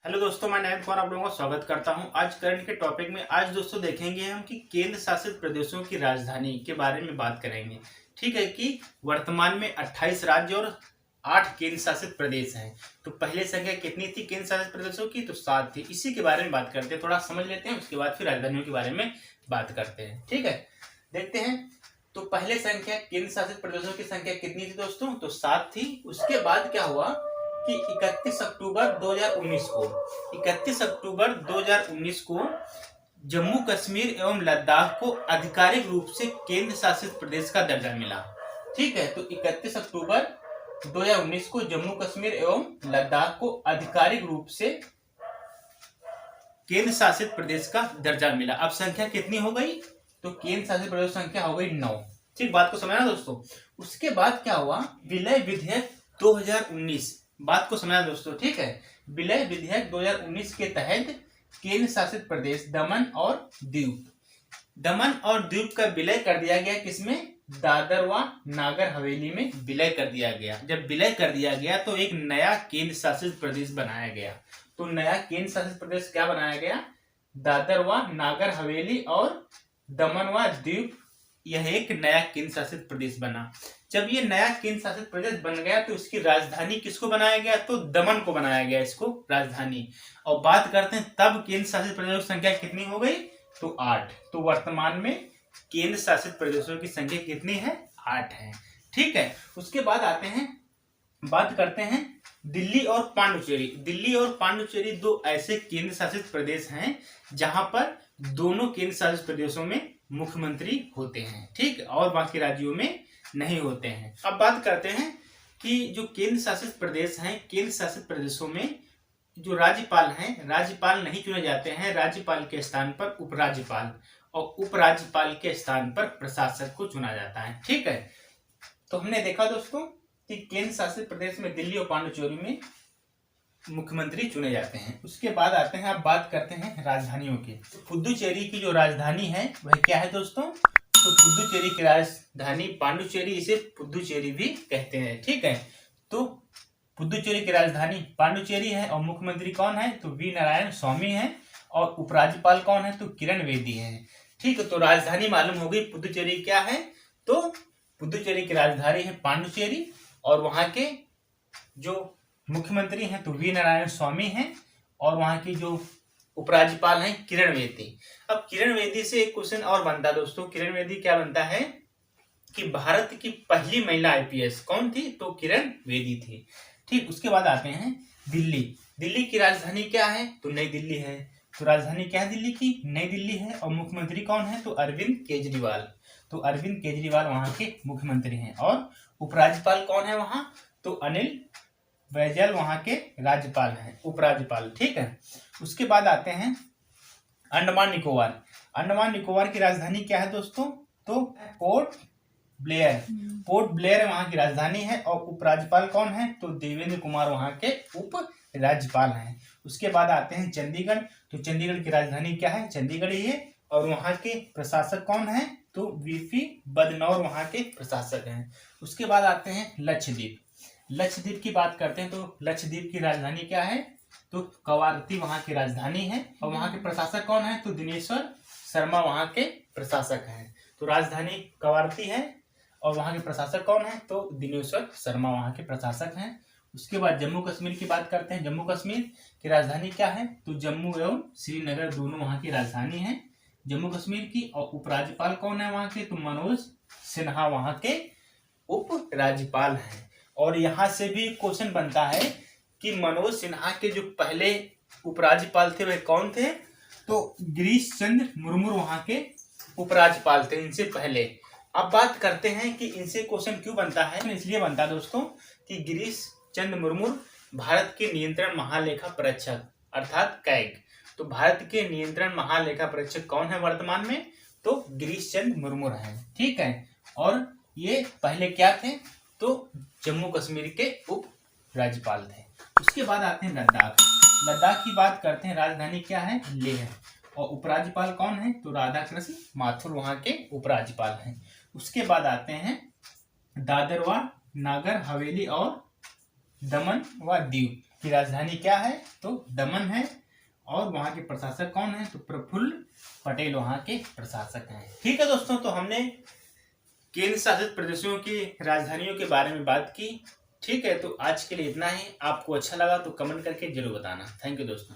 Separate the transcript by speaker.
Speaker 1: Hello दोस्तों, मैं नयन कुमार आप लोगों का स्वागत करता हूं। आज करंट के टॉपिक में आज दोस्तों देखेंगे हम कि केंद्र शासित प्रदेशों की राजधानी के बारे में बात करेंगे। ठीक है कि वर्तमान में 28 राज्य और 8 केंद्र शासित प्रदेश हैं। तो पहले संख्या कितनी थी केंद्र शासित प्रदेशों की? तो 7 थी। इसी के बारे में बात करते हैं, थोड़ा समझ लेते हैं, उसके बाद फिर राजधानियों के बारे में बात करते हैं। ठीक है, देखते हैं। तो पहले संख्या केंद्र शासित प्रदेशों की संख्या कितनी थी दोस्तों? तो 7 थी। उसके बाद क्या हुआ कि 31 अक्टूबर 2019 को जम्मू कश्मीर एवं लद्दाख को आधिकारिक रूप से केंद्र शासित प्रदेश का दर्जा मिला। ठीक है, तो 31 अक्टूबर 2019 को जम्मू कश्मीर एवं लद्दाख को आधिकारिक रूप से केंद्र शासित प्रदेश का दर्जा मिला। अब संख्या कितनी हो गई? तो केंद्र शासित प्रदेश संख्या हो गई 9। ठीक, बात को समझना दोस्तों। उसके बाद क्या हुआ? विलय विधेयक 2019, बात को समझना दोस्तों। ठीक है, विलय विधेयक 2019 के तहत केंद्र शासित प्रदेश दमन और दीव का विलय कर दिया गया। किसमें? दादर व नागर हवेली में विलय कर दिया गया। जब विलय कर दिया गया तो एक नया केंद्र शासित प्रदेश बनाया गया। तो नया केंद्र शासित प्रदेश क्या बनाया गया? दादर व नागर हवेली और दमन व दीव, यह एक नया केंद्र शासित प्रदेश बना। जब ये नया केंद्र शासित प्रदेश बन गया तो इसकी राजधानी किसको बनाया गया? तो दमन को बनाया गया इसको राजधानी। और बात करते हैं तब केंद्र शासित प्रदेशों की संख्या कितनी हो गई? तो 8। तो वर्तमान में केंद्र शासित प्रदेशों की संख्या कितनी है? 8 है। ठीक है, उसके बाद आते हैं, बात करते हैं दिल्ली और पांडुचेरी। दिल्ली और पांडुचेरी दो ऐसे केंद्र शासित प्रदेश हैं जहां पर दोनों केंद्र शासित प्रदेशों में मुख्यमंत्री होते हैं। ठीक, और बाकी राज्यों में नहीं होते हैं। अब बात करते हैं कि जो केंद्र शासित प्रदेश हैं, केंद्र शासित प्रदेशों में जो राज्यपाल हैं, राज्यपाल नहीं चुने जाते हैं। राज्यपाल के स्थान पर उपराज्यपाल और उपराज्यपाल के स्थान पर प्रशासक को चुना जाता है। ठीक है, तो हमने देखा दोस्तों कि केंद्र शासित प्रदेश में दिल्ली और पांडुचेरी में मुख्यमंत्री चुने जाते हैं। उसके बाद आते हैं, अब बात करते हैं राजधानियों की। तो पुदुचेरी की जो राजधानी है वह क्या है दोस्तों? तो पुदुचेरी की राजधानी पांडुचेरी, इसे पुदुचेरी भी कहते हैं। ठीक है, तो पुदुचेरी की राजधानी पांडुचेरी है और मुख्यमंत्री कौन है? तो वी नारायण स्वामी है। और उपराज्यपाल कौन है? तो किरण बेदी है। ठीक है, तो राजधानी मालूम हो गई। पुदुचेरी क्या है? तो पुदुचेरी की राजधानी है पांडुचेरी और वहां के जो मुख्यमंत्री हैं तो वी नारायण स्वामी हैं और वहां की जो उपराज्यपाल हैं किरण बेदी। अब किरण बेदी से एक क्वेश्चन और बनता है दोस्तों। किरण बेदी क्या बनता है कि भारत की पहली महिला आईपीएस कौन थी? तो किरण बेदी थी। ठीक, उसके बाद आते हैं दिल्ली। दिल्ली की राजधानी क्या है? तो नई दिल्ली है। तो राजधानी क्या है दिल्ली की? नई दिल्ली है। और मुख्यमंत्री कौन है? तो अरविंद केजरीवाल। तो अरविंद केजरीवाल वहां के मुख्यमंत्री हैं। और उपराज्यपाल कौन है वहां? तो अनिल बैजल वहां के राज्यपाल हैं, उपराज्यपाल। ठीक है, उसके बाद आते हैं अंडमान निकोबार। अंडमान निकोबार की राजधानी क्या है दोस्तों? तो पोर्ट ब्लेयर। पोर्ट ब्लेयर वहां की राजधानी है। और उपराज्यपाल कौन है? तो देवेंद्र कुमार वहां के उप राज्यपाल हैं। उसके बाद आते हैं चंडीगढ़। तो चंडीगढ़ की राजधानी क्या है? चंडीगढ़ ही है। और वहां के प्रशासक कौन है? तो वीपी बदनौर वहां के प्रशासक हैं। उसके बाद आते हैं लक्षद्वीप। लक्षद्वीप की बात करते हैं तो लक्षद्वीप की राजधानी क्या है? तो कवारती वहां की राजधानी है। और वहां के प्रशासक कौन है? तो दिनेश्वर शर्मा वहां के प्रशासक हैं। तो राजधानी कवारती है और वहां के प्रशासक कौन है? तो दिनेश्वर शर्मा वहां के प्रशासक हैं। उसके बाद जम्मू कश्मीर की बात करते हैं। जम्मू कश्मीर की राजधानी क्या है? तो जम्मू एवं श्रीनगर दोनों वहां की राजधानी है जम्मू कश्मीर की। और उपराज्यपाल कौन है वहां के? तो मनोज सिन्हा वहां के उप राज्यपाल हैं। और यहां से भी क्वेश्चन बनता है कि मनोज सिन्हा के जो पहले उपराज्यपाल थे वह कौन थे? तो गिरीश चंद्र मुर्मू वहां के उपराज्यपाल थे इनसे पहले। अब बात करते हैं कि इनसे क्वेश्चन क्यों बनता है। इसलिए बनता है दोस्तों कि गिरीश चंद्र मुर्मू भारत के नियंत्रण महालेखा परीक्षक अर्थात कैग। तो भारत के नियंत्रण महालेखा परीक्षक कौन है वर्तमान में? तो गिरीश चंद्र मुर्मू है। ठीक है, और ये पहले क्या थे? तो जम्मू कश्मीर के उप राज्यपाल थे। उसके बाद आते हैं लद्दाख। लद्दाख की बात करते हैं। राजधानी क्या है? लेह। और उपराज्यपाल कौन है? तो राधा कृष्ण माथुर वहां के उपराज्यपाल हैं। उसके बाद आते हैं दादर व नागर हवेली और दमन व दीव। की राजधानी क्या है, तो दमन है। और वहां के प्रशासक कौन है, तो प्रफुल्ल पटेल वहां के प्रशासक हैं। ठीक है दोस्तों, तो हमने केंद्र शासित प्रदेशों की राजधानियों के बारे में बात की। ठीक है, तो आज के लिए इतना ही। आपको अच्छा लगा तो कमेंट करके जरूर बताना। थैंक यू दोस्तों।